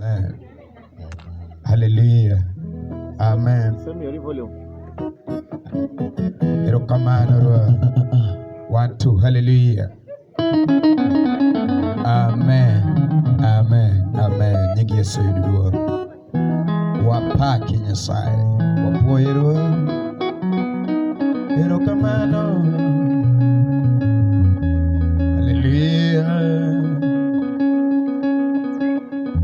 Amen. Hallelujah. Amen. Erokamano Ruoth. 1, 2. Hallelujah. Amen. Amen. Amen. Nying Yesu yud duong'. Wapaki Nyasaye. Wapuoye Ruoth. Erokamano. Hallelujah.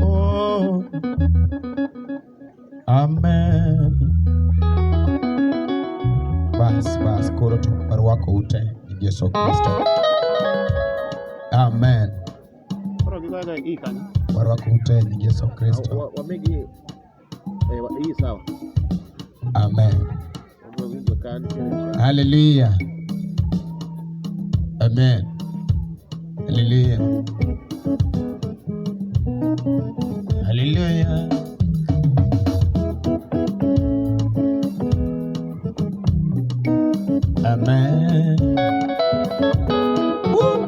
Oh. Amen. Bas koro to warwako ute nying Yesu Kristo. Amen. Warwako ute nying Yesu Kristo. Amen. Hallelujah. Amen. Hallelujah. Hallelujah. Amen. Woo.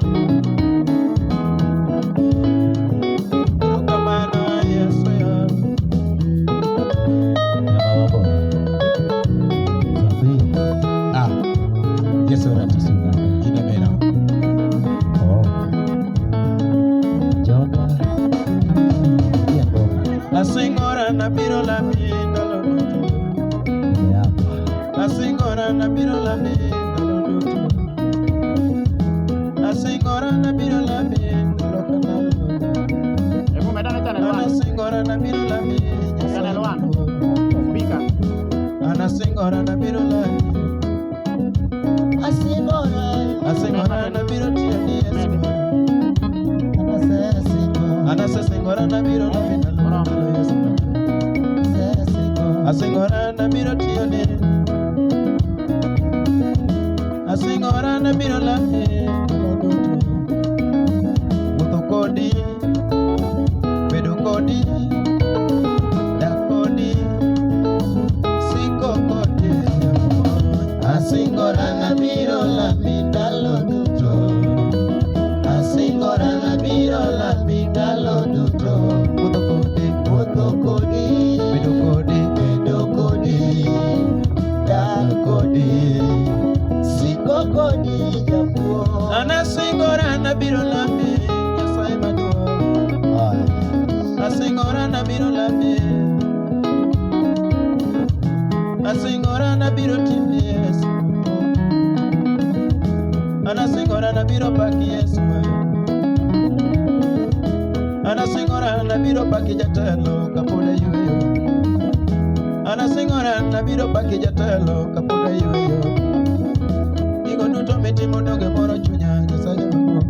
Yes, sir. Asingora na biro la minda lo duto. Asingora na biro la minda lo duto. Asingora na biro la minda lo kanalo. Asingora na biro la minda kanalo. Speaker. Asingora na biro la. Asingora na biro tiani Yesu. Asingora na biro la minda. Asingora na biro tione. Asingora na biro la Muto kodi bedo kodi dakodi siko kodi. Asingora na biro la mindalo duto. Asingora na biro la mindalo duto. Muto kodi bedo kodi dakodi siko kodi japuo. Asingora na biro la Nyasaye maduong'. Asingora na biro la Asingora na biro timo Yesu. Asingora na biro paki Yesu. Asingora na biro paki jatelo kapod ayweyo. Asingora na biro paki jatelo kapod ayweyo. Gigo duto mitimo donge moro chunya Nyasaye maduong'.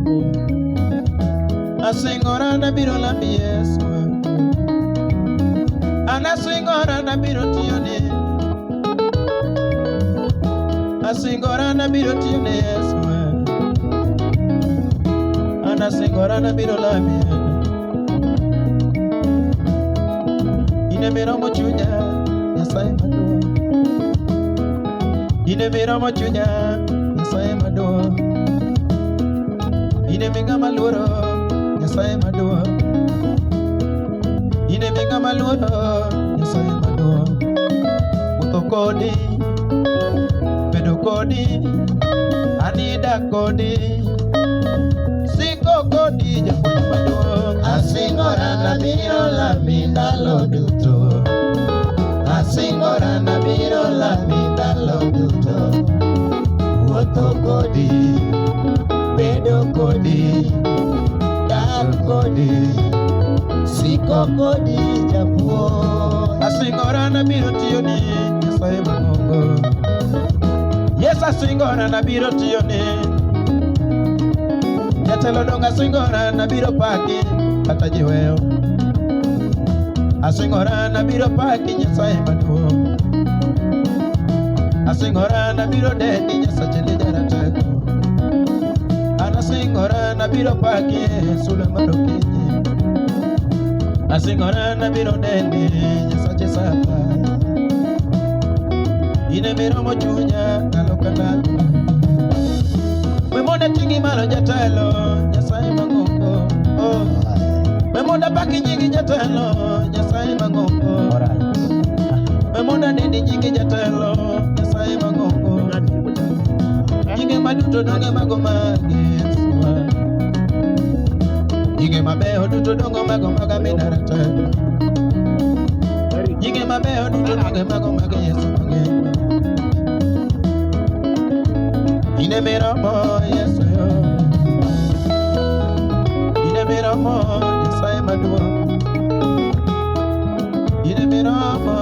Asingora na biro lambi Yesu. Asingora na biro tiyone. Asingora na biro tiyone Yesu. Asingora na biro lambi. Ine miromo chunya Nyasaye maduong'. Ine miromo chunya Nyasaye maduong'. Ine minga maluoro Nyasaye maduong'. Ine minga maluoro Nyasaye maduong'. Mutho kodi bedo kodi anida kodi siko kodi japuonj maduong'. Asingora na biro lambi ndalo duto. Asingora na biro lambi ndalo duto. Wuotho kodi bedo kodi dak kodi siko kodi japuonj. Asingora na biro tiyoni Nyasaye mang'ongo. Yes, asingora na biro tiyoni jatelo dong. Asingora na biro paki kata jiweyo. Asingora na biro paki Nyasaye maduong'. Asingora na biro dedi Nyasache ne jaratego. Asingora na biro paki sule marokinyi. Asingora na biro dedi Nyasache sapa. Ine miromo chunya ndalo ka ndalo. We mone tingi malo jatelo Nyasaye mang'ongo. Oh. Memonda paki nyingi jatelo Nyasaye mang'ongo. Memonda nindi nyingi jatelo Nyasaye mang'ongo. Nyinge maduto donge mago magi Yesuwa. Nyinge mabeyo duto dongo mago maga minarata. Nyinge mabeyo duto donge mago maga Yesu mang'ema. Ine miromo Yesu yo. Ine miromo Nyasaye maduong'. Ine miromo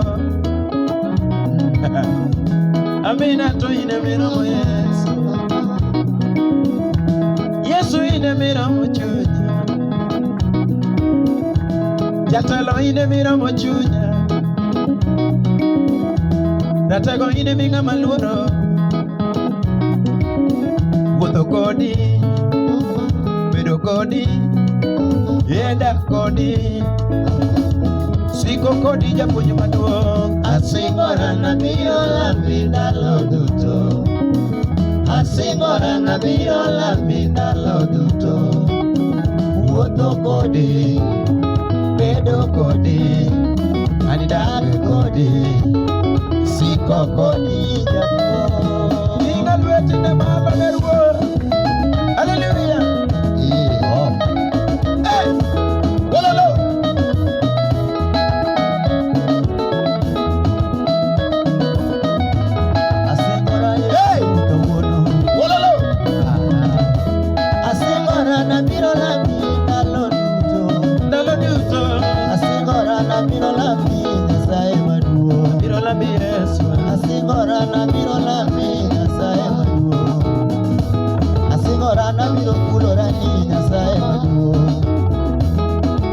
Amina to ine miromo Yesu. Yesu ine miromo chunya. Jatelo ine miromo chunya. Ratego ine minga maluoro. Wuotho kodi, bedo kodi, yeda kodi, siko kodi japuonj maduong'. Asingora na biro lambi ndalo duto. Asingora na biro lambi ndalo duto. Wuotho kodi, bedo kodi, dak kodi, siko kodi japuonj. Inga lweti ne malo ne ruoth. Hallelujah. Hey, wololo. Asingora Hey, kawuono. wololo. Asingora na biro lambi ndalo duto. Ndalo duto Asingora na biro lambi Nyasaye maduong'. biro lambi Yesu. Asingora na biro lambi Nyasaye maduong'. Asingora na biro kulora ni Nyasaye maduong'.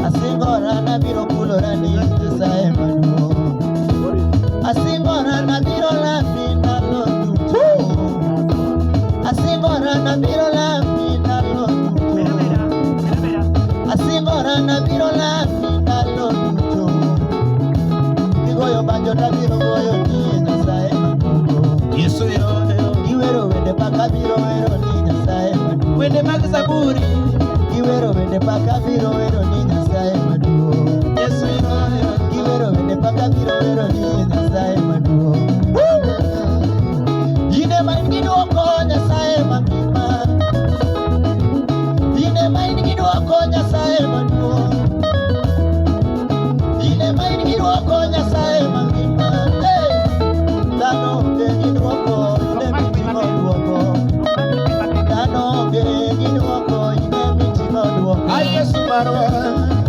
Asingora na biro kulora ni Nyasaye maduong'. Asingora na biro lambi ndalo duto. Asingora na biro lambi ndalo duto. Asingora na biro lambi ndalo duto. Kigoyo banjo tabiro goyo ni Nyasaye maduong'. Yesu yo. Iwero wende paka biro wero ni Nyasaye maduong'. Wende mag Zaburi. Iwero wende paka biro wero ni Nyasaye maduong'. Yesu yo. Iwero wende paka biro wero ni Nyasaye maduong'. Ine ma in gi dwoko Nyasaye mangima. Ine ma in gi dwoko Nyasaye maduong'. Ine ma in gi dwoko Nyasaye mangima. Hey! Dhano onge gi dwoko, ine miting'o dwoko. Dhano onge gi dwoko, ine miting'o dwoko. Ay Yesu marwa.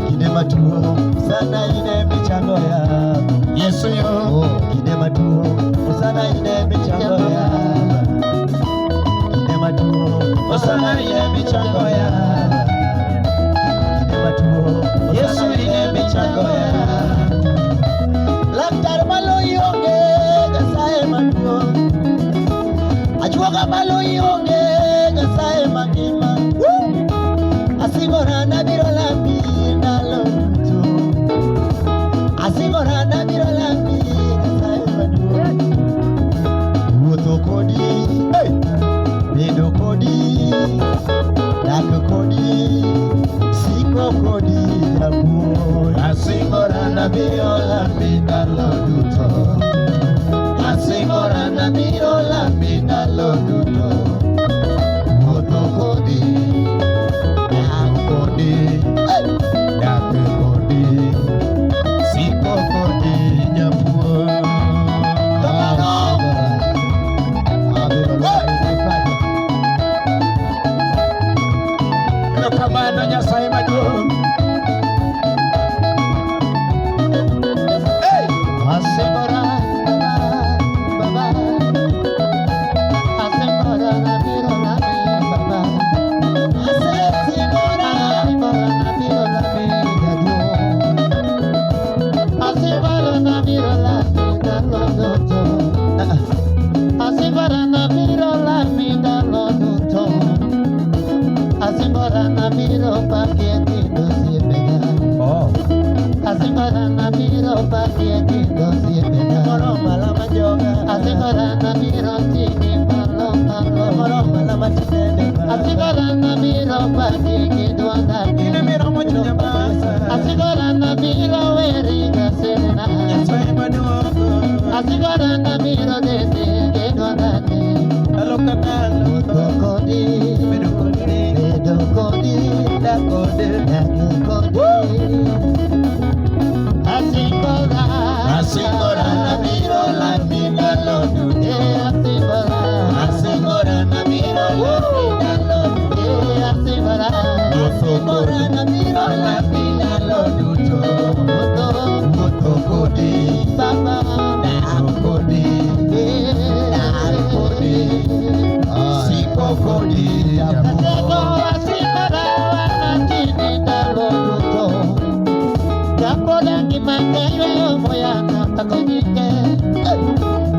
Kinde matuo sana ine michango ya. Yesu yo. Kinde matuo sana ine michango ya. Kinde matuo Osana ine michango ya. Kinde matuo Yesu ine michango ya. Laktar malo ionge Nyasaye matuo. Ajuoga malo ionge Nyasaye mangima. Asingora na biro lambi ndalo duto. Asingora na biro lambi Nyasaye maduong'. Wuotho kodi, hey! Bedo kodi, dak kodi, siko kodi japuonj. Asingora na biro lambi ndalo duto. Asingora na biro lambi ndalo duto. Wuotho kodi, dak kodi, dak kodi, siko kodi japuonj. Erokamano Nyasaye maduong'. Hey! Asingora baba, baba. Asigara na miro dede gedonane. Alokatalo Kodi, Bedokodi bedo kodi, Dakode dagi kodi. Asigara na miro la mina lodude Asigora na miro la mina lodude Asigora na miro la mina lodude Moto kodi Baba, Kodi Kodi Siko kodi Asego asigara wanatini daloduto. Kapoda kimanga yweyo moyana takonyike.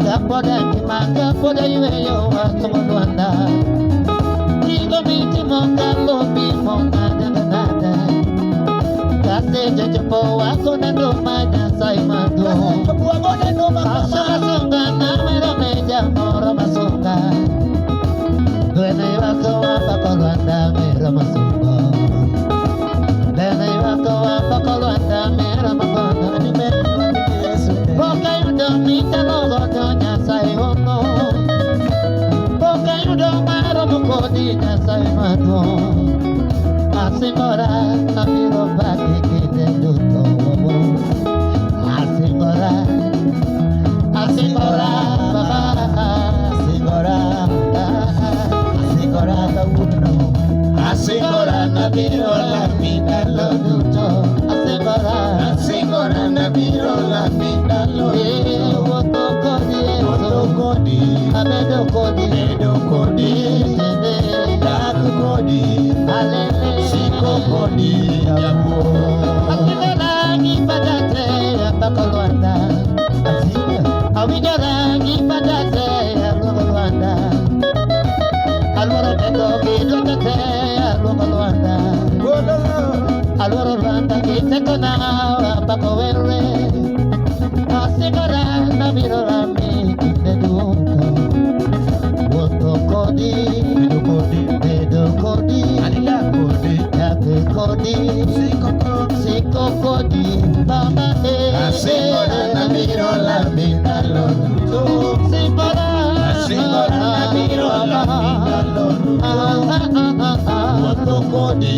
Kapoda kimanga poda yweyo watomolwanda. Kigo miti monga lobi monga nada. Kase jojopo wako na ndoma nyasai mando. Asama songa na mera meja moro masonga. Duene wako wapakolwanda mera masonga. Duene wako wapakolwanda mera masonga. Poka yudo mita logo do nyasai hono. Poka yudo maro mukodi nyasai mando. Asigora kamiro bagi kide duto. Asigora baba. Asigora kauno Asigora na miro la mina lodude Asigora na miro la mina lodude Moto kodi Bedo kodi Daku kodi Siko kodi Yabu Asigoragi padate apakolwanda. Awigaragi padate apakolwanda. Alwara bedo gidotate apakolwanda. Alwara Rwanda gitekona apakowere. Asigora na mirorami kideduto. Moto kodi bedo kodi Yake kodi Siko kodi Baba Asigora na miro la mina lodude Asigora na miro la mina lodude Moto kodi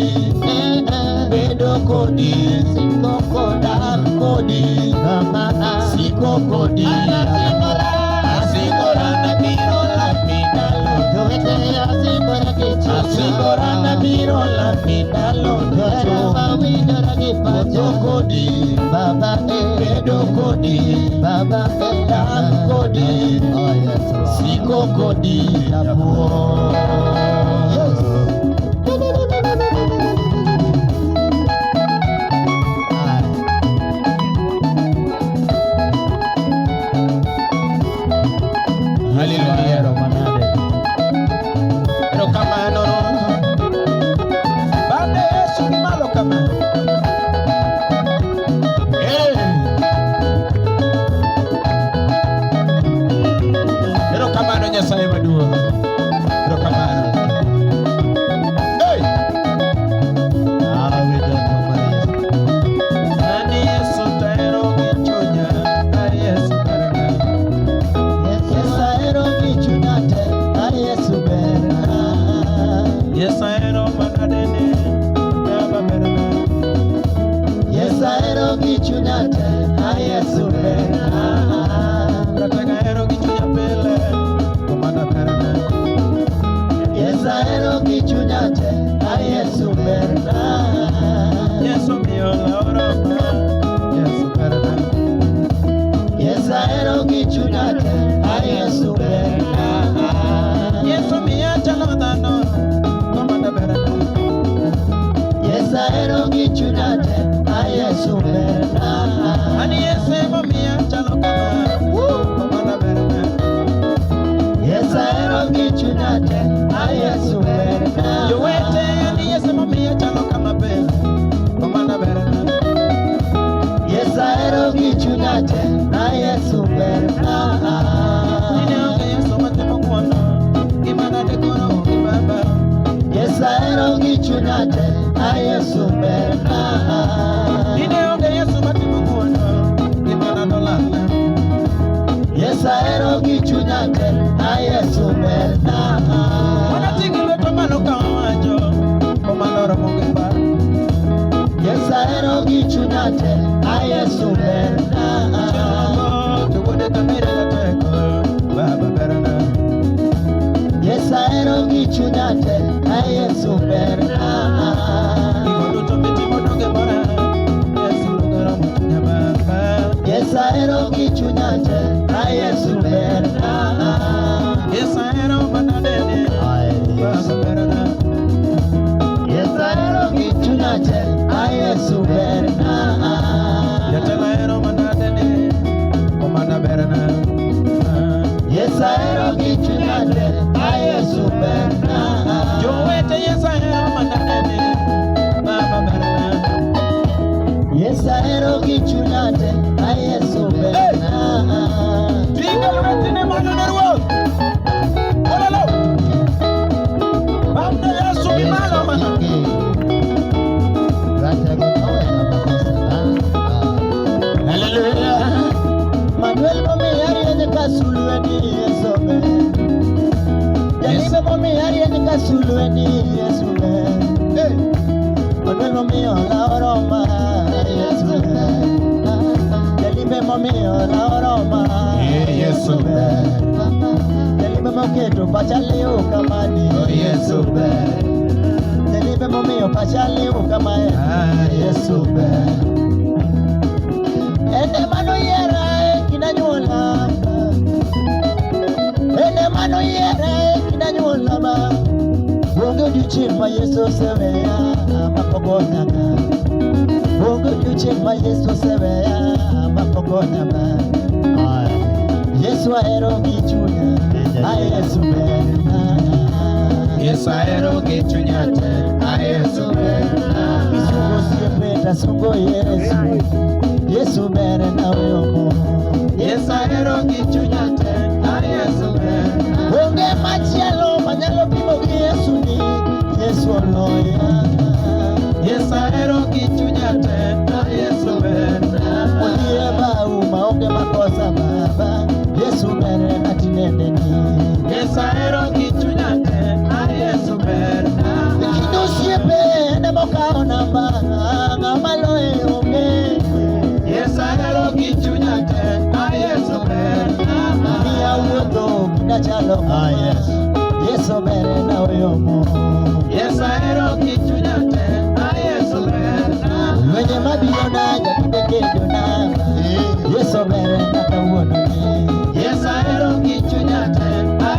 Bedo kodi Siko kodi kodi Siko kodi Asigora na miro la mina lodude Asigora na miro la mina lodude Moto kodi Baba Bedo kodi Baba kodi Siko kodi Hallelujah Pero kama no Bande Yesu ni malo kama Pero kama no Nyasaye maduong Pero kama no Nani Yesu taero gichunya Ari Yesu karana Yesaero manadene Yaba berana Ratega ero gichunya pele Kumana berana Yesu mio la orama Yesu berana Yesu mia chalo dano Kumana berana Ani Yesu mia chalo kama Kumana berana Yowete ani Yesu mia chalo kama pele Kumana berana Nini onge Yesu matemo kuono Gimana dekoro gibaba Nini onge Yesu matemo kuono Gimana dolala Yesu berna. Tuwode kamera kateko Baba berna. Yesu ahero gi chunya te, Yesu berna. Igodo to mitimo donge mora Yesu lugara mutunya Baba. Yesu ahero gi chunya te, Yesu berna. Yesu ahero mana dede Baba berna. Yesu ahero gi chunya te, Yesu berna. Jatelo ahero mana dede Komanda berna. Yesu ahero gi chunya te, Yesu berna. Jowete Yesu ahero mana dede Baba berna. Yesu ahero gi chunya te, Yesu berna. Tinggal lwetine mano ne ruoth. Olalo. Bamne Yesu gi malo mana. Hallelujah. Manuel momi yari ene kasulweni Yesu be. Jalibe momi yari ene kasulweni Yesu be. Manuel momi ola oroma Yesu be. Jalibe momi ola oroma Yesu be. Jalibe moketo pachale ukamani Yesu be. Jalibe momi pachale ukamani Yesu be. Ene mano yera kinanyula. Ene mano yera kinanyula ba. Bongo duchima Yesu seveya makogonya ba. Bongo duchima Yesu seveya makogonya ba. Yesu ahero gi chunya, Yesu berna. Yesu ahero gi chunya te, Yesu berna. Sungo siepeta sungo Yesu. Yesu berna weomo. Yesu ahero gi chunya te, Yesu berna. Onge machielo manyalo pimo gi Yesu ni Yesu oloya. Yesu ahero gi chunya te, Yesu berna. Olie bau maonge makosa baba. Yesu berna tinende ni. Yesu ahero gi chunya te, Yesu berna. Kido siepe ne mokao namba ngamaloe onge. Yesu ahero gi chunya te, Yesu berna. Mia wuotho kinachalo Yesu. Yesu berna weomo. Yesu ahero gi chunya te, Yesu berna. Wenye mabiro na jakinde kedo na. Yesu berna kawuono ni. Yesu ahero gi chunya te,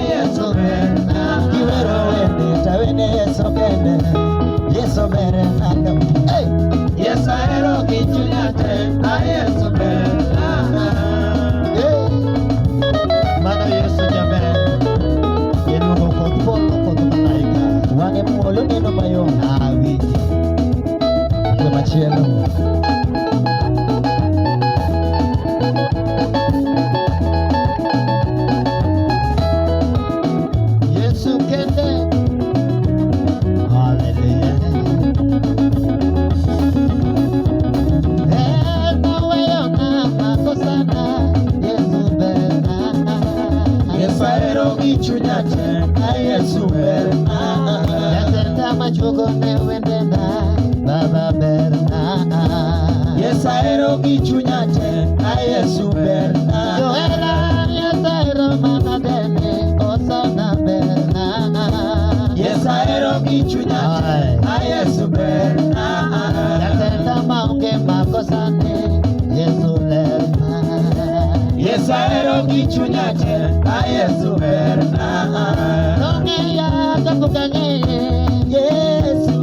Yesu berna. Kiwero wende tawene Yesu kende. Yesu berna kawuono. Yesu ahero gi chunya te, Yesu berna. Mano Yesu jaber. Yenugo kod polo kod malaika. Wange muolo neno mayom. Awinji. Ate machielo. Yesu kende. Hallelujah. Yesu ahero gi chunya te, Yesu berna. Yatenda machugo ne wendena Baba berna. Yesu ahero gi chunya te, Yesu berna. Joela yatairo mana dene osana berna. Yesu ahero gi chunya te, Yesu berna. Yatenda maunge makosane Yesu lerna. Yesu ahero gi chunya te, Yesu berna. Nongeya kakukanye Yesu.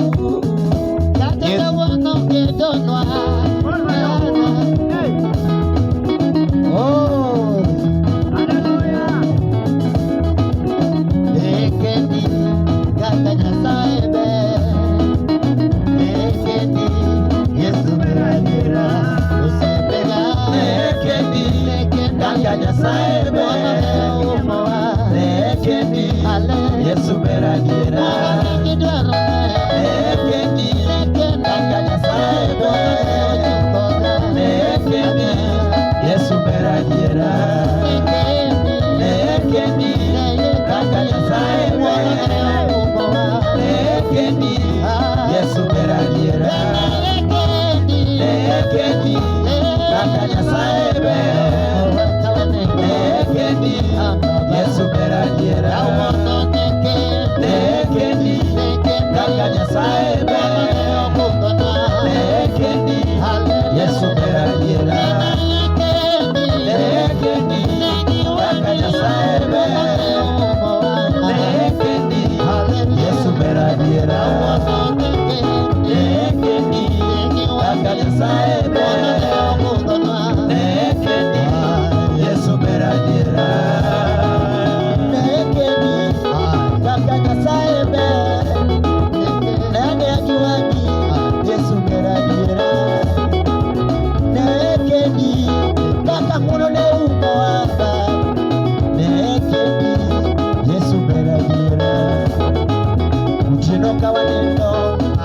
Kataka wano kedonwa. Oh, Ekeni kakanya saebe. Ekeni Yesu beragera. Usepega. Ekeni kakanya saebe. Ekeni Yesu beragera. Ekeni kakanya saebe. Ekeni Yesu beragera. Ekeni kakanya saebe. Ekeni Yesu beragera. Ekeni Nyasaye ber, nekendi, Yesu ber adiera. Nekendi, kaka Nyasaye ber, nekendi, Yesu ber adiera. Nekendi, kaka Nyasaye ber, nekendi, Yesu ber adiera. Nekendi, kaka Nyasaye ber, nekendi, Yesu ber adiera.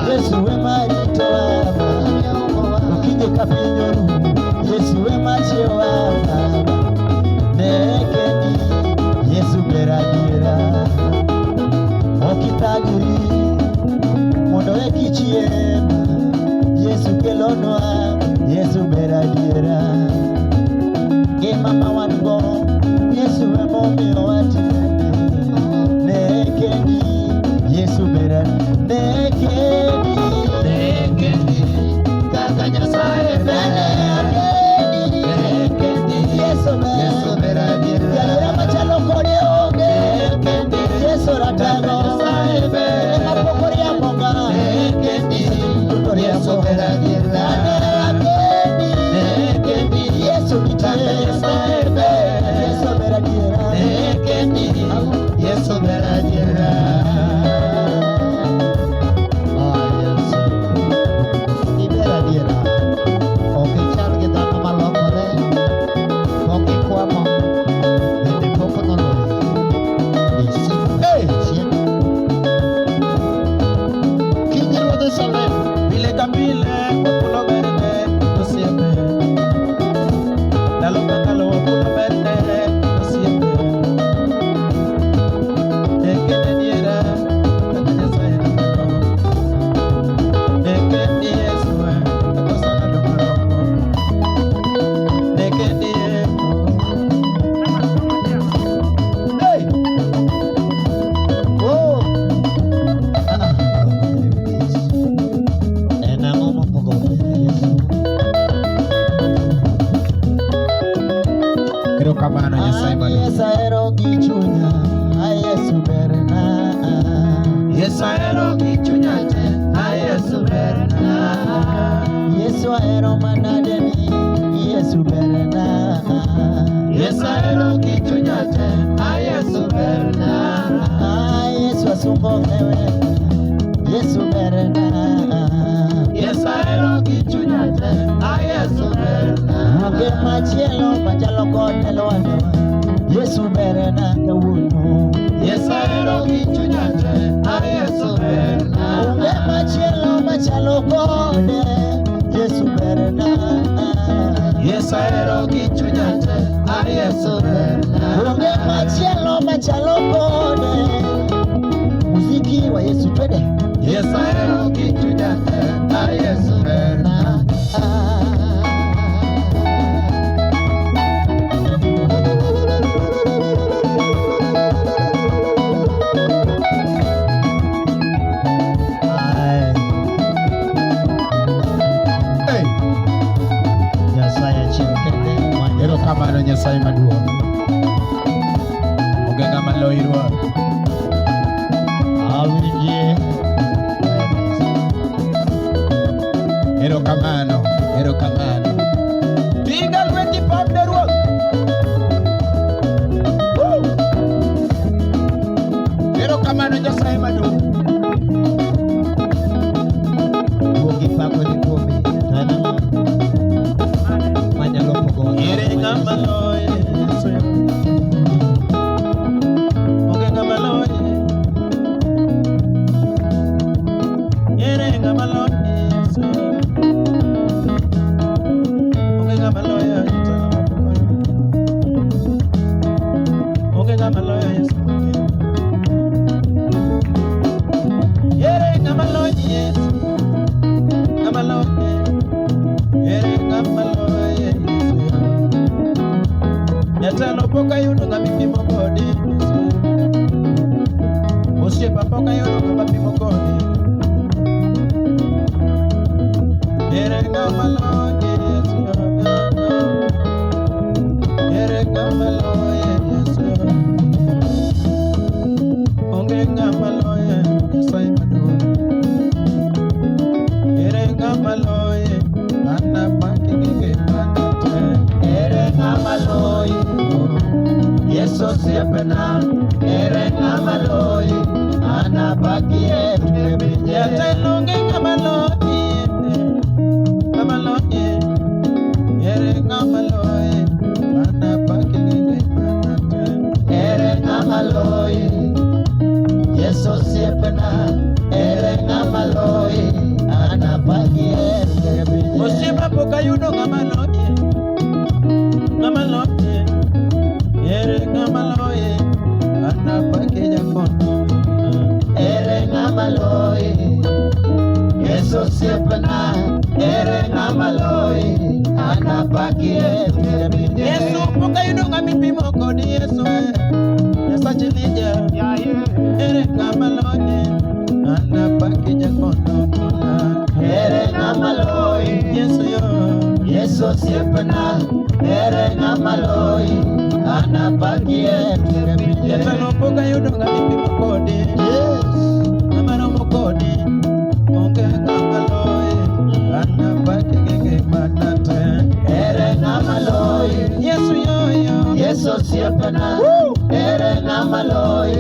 Yesu we marito wama, ukije kapinyoru, Yesu we machio wama. Nekendi, Yesu beradiera. Okitagiri, mondo ekichiema, Yesu kelonwa, Yesu beradiera. Mama wango, Yesu we momio watimene. Nekendi, Yesu beradiera. Nekendi, kaka Nyasaye ber, nekendi, Yesu ber adiera. Yalora machalo kode onge, nekendi, Yesu ratano, Nyasaye ber, mapokore amonga, nekendi, Yesu ber adiera. Nekendi, Yesu kaka Nyasaye ber, Yesu ber adiera. Nekendi, Yesu ber adiera. Yesu aero manadeni, Yesu berna. Yesu aero kichunyate, Yesu berna. Yesu asungo mewe, Yesu berna. Yesu aero kichunyate, Yesu berna. Muge machielo machalo kotelo anewa, Yesu berna kawuno. Yesu aero kichunyate, Yesu berna. Muge machielo machalo kode, Yesu berna. Yesu aero kichunyate, Yesu berna. Unge machielo machalo kode, muziki wa Yesu twende. Yesu aero kichunyate, Yesu berna. Kamano Nyasaye maduong', onge ng'ama loyirwa. Awinje. Erokamano, erokamano. Piga lweti pamne ruoth. Erokamano Nyasaye maduong'. Onge pako ni kuome, tanama. Manyalo pogo. Ere ng'ama loye, onge ng'ama loye. Ere ng'ama loye, onge ng'ama loye. Onge ng'ama loye. Ere ng'ama loye, ng'ama loye. Ere ng'ama loye. ng'amaloi, Yesu siepena, ere ng'amaloi, anabakie tuepinje. Jatelo onge ng'amaloi, ng'amaloi, ere ng'amaloi, anabakie manate. Ere ng'amaloi, Yesu siepena, ere ng'amaloi, anabakie tuepinje. Osiepa pok ayudo ng'amaloi, ng'amaloi, ere ng'amaloi, anabakie jakono. Ere ng'amaloi, Yesu siepena, ere ng'amaloi, anabakie tuepinje. Yesu pok ayudo ng'amipimo kod Yesu, Nyasache lija, ere ng'amaloi, anabakie jakono. Ere ng'amaloi, Yesu yo, Yesu siepena, ere ng'amaloi, anabakie tuepinje. jatelo pok ayudo ng'amipimo kodi, Yes. ng'amaromo kodi, onge ng'amaloi, anabakie gi ngimana te. Ere ng'amaloi, Yesu yo yo, Yesu siepena, ere ng'amaloi,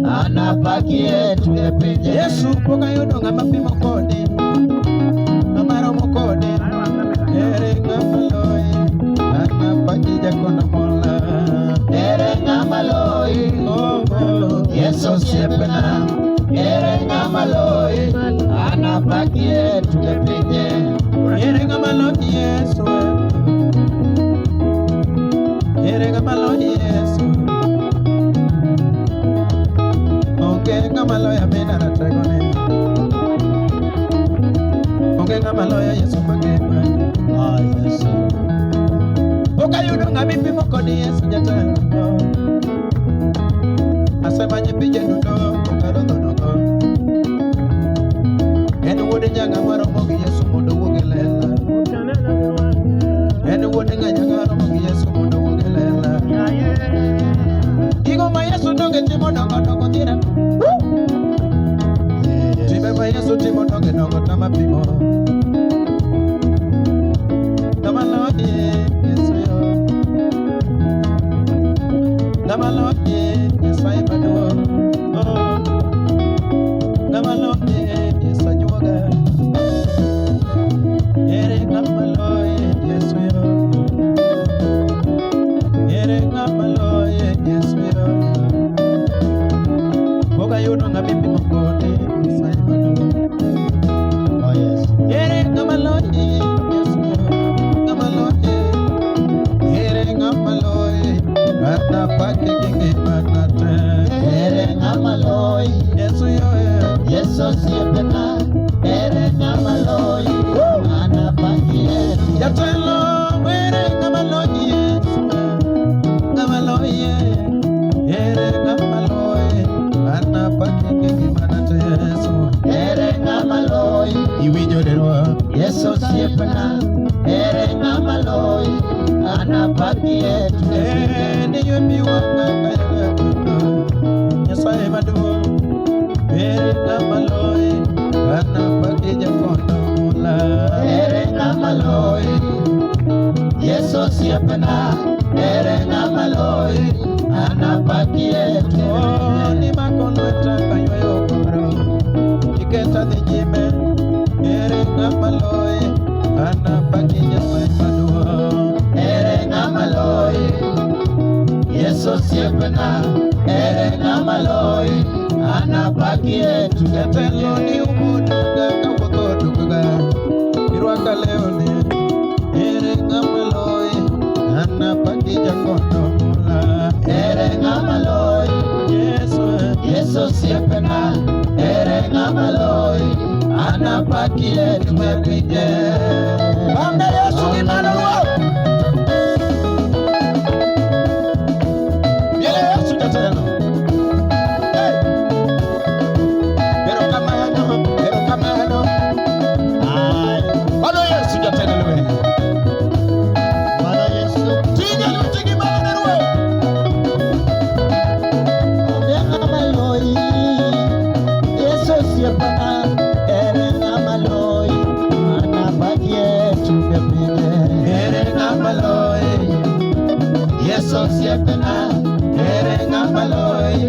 anabakie tuepinje. Yesu pok ayudo ng'amapimo kodi, ng'amaromo kodi, ere ng'amaloi, anabakie jakono mola. Ere ng'amaloi, Oh, oh, Yesu siepena, ere ng'amaloi, anabakie tuepinje. ere ng'amaloi Yesu, ere ng'amaloi Yesu, onge ng'amaloi amina rategone, onge ng'amaloi Yesu mangima. Ah, Yesu. Pok ayudo ng'amipimo kod Yesu jatelo, asemanyo e pinje duto kokalo dhonogo. En wuod nyanga maromo gi Yesu mondo owuog e lela, en wuod ng'anya maromo gi Yesu mondo owuog e lela. Gigo ma Yesu donge timo dongo dongo dhira, timbe ma Yesu timo donge dongo tama pimo. Ng'amaloi Yesu yo, ng'amaloi Nyasaye maduong', oh, ng'amaloi Yesu ajuoga, ere ng'amaloi Yesu yo, ere ng'amaloi Yesu yo, pok ayudo ng'amipimo kodi Nyasaye maduong'. Oh, yes. Ere ng'amaloi Yesu yo, ng'amaloi, ere ng'amaloi, anabakie gi ngimana te. Ere ng'amaloi, Yesu yo, Yesu siepena, ere ng'amaloi, anabakie tuepinje. jatelo, ere ng'amaloi Yesu, ng'amaloi, ere ng'amaloi, anabakie gi ngimana te Yesu. Ere ng'amaloi, Iwinjo derwa, Yesu siepena, ere ng'amaloi, anabakie tuepinje. niyo miwang'a kaya Nyasaye maduong', ere ng'amaloi, anabakie jakono mola. Ere ng'amaloi, Yesu siepena, ere ng'amaloi, anabakie tuepinje. Oh, nimako lweta kaywayo koro, iketa dhi nyime, ere ng'amaloi, anabakie Nyasaye maduong'. Ere ng'amaloi, Yesu siepena, ere ng'amaloi, anabakie Jatelo tuepinje. ni umuduga kawuotho dugaga, irwaka lewni, ere ng'amaloi, anabakie jakono mola. Ere ng'amaloi, Yesu, Yesu siepena, ere ng'amaloi, anabakie tuepinje. Bangga Yesu gimana lu? Biar Yesu jatelo. Hey. Pero kamano. Ay, Bado Yesu jatelo lu. Bwana Yesu, Tiga lu tigi mana lu? ere ng'amaloi, Yesu siepena, ere ng'amaloi, anabakie tuepinje. Ere Yesu siepena, ere ng'ama loyi,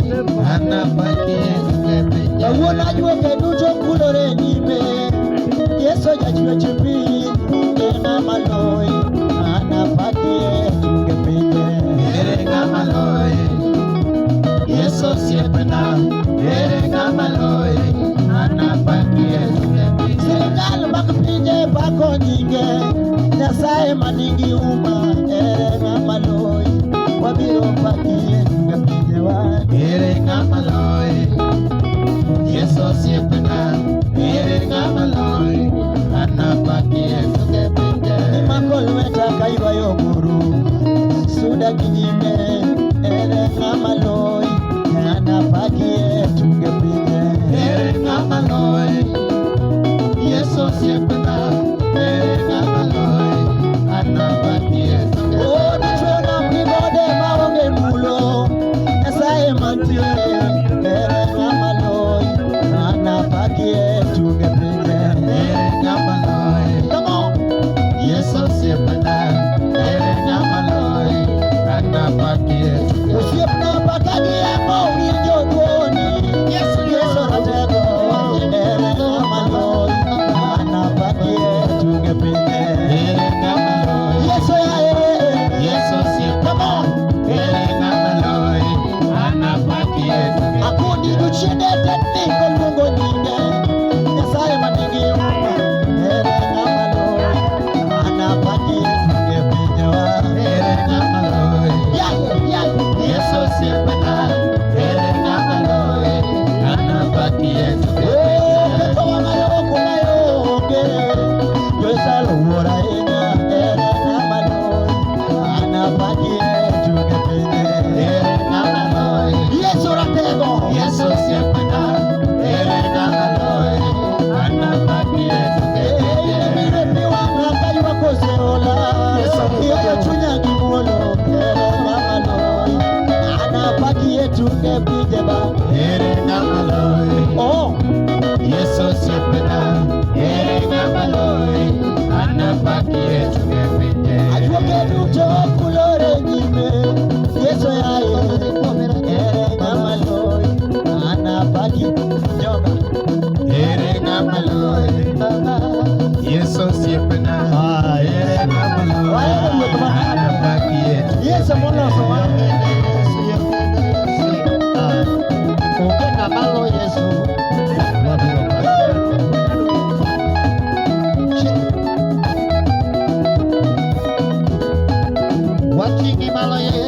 anapakie tuge pinje. Kawuono ajuoke duto kulore nyime, Yesu jachwecho piny, ere ng'ama loyi, anapakie tuge pinje. Ere ng'ama loyi, Yesu siepena, ere ng'ama loyi, anapakie tuge pinje. Sirikal mag pinje pako nyinge, Nyasaye manigi uma, ere ng'ama loyi, wabiro pakie tuge pinjewa. Ere ng'ama loyi, Yesu siepena, ere ng'ama loyi, anapakie tuge pinje. Imako lweta ka ywayo guru, suda gi nyime, ere ng'ama loyi, anapakie tuge pinje. Ere ng'ama loyi, Yesu siepena, ere ng'ama loyi, anapakie tuge pinje. Oh, dichuo nam gi gode maonge mulo, Nyasaye mantie, ere ng'ama loyi, anapakie tuge pinje. Ere ng'ama loyi, Come on. Yesu siepena, ere ng'ama loyi, anapakie tuge pinje. Osiepna pakagi emo winjo duoni, Yesu ratego, ere ng'ama loyi, anapakie tuge pinje. Ere ng'ama loyi, Yesu yae, Yesu siepena, ere ng'ama loyi, anapakie tuge akundi pinje. duchiende tetni koluongo nyinge, Nyasaye manigi uma, ere ng'ama loyi, anapakie tuge pinjewa. Ere ng'ama loyi, Yesu siepena, ere ng'ama loyi, anapakie tuge pinje. Kekowa mayo kumayo onge, Joisal wuora ahinya, ere ng'ama loyi, anapakie tuge pinje. Ere ng'ama loyi, Yesu ratego, Yesu siepena, ere ng'ama loyi, anapakie tuge pinje. mire pi wang'a ka ywak oseola, iolo chunya gi muolo, ere ng'ama loyi, anapakie tuge pinje ba. Ere ng'ama loyi, Oh, Yesu siepena, ere ng'ama loyi, anapakie tuge pinje. ajuoke duto kulore nyime, Yesu yae, ere ng'ama loyi, anapakie joga. Ere ng'ama loyi, Yesu siepena, ere ng'ama loyi, anapakie tuge Yesu moloso wa onge ng'ama lo Yesu, wabiro pake. Wating'i malo ye.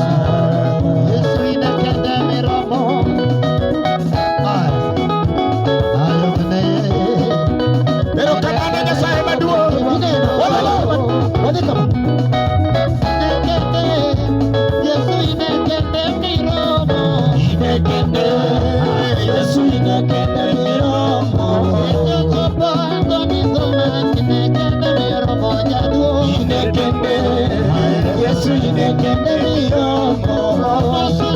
Yesu inakenda miromo duoko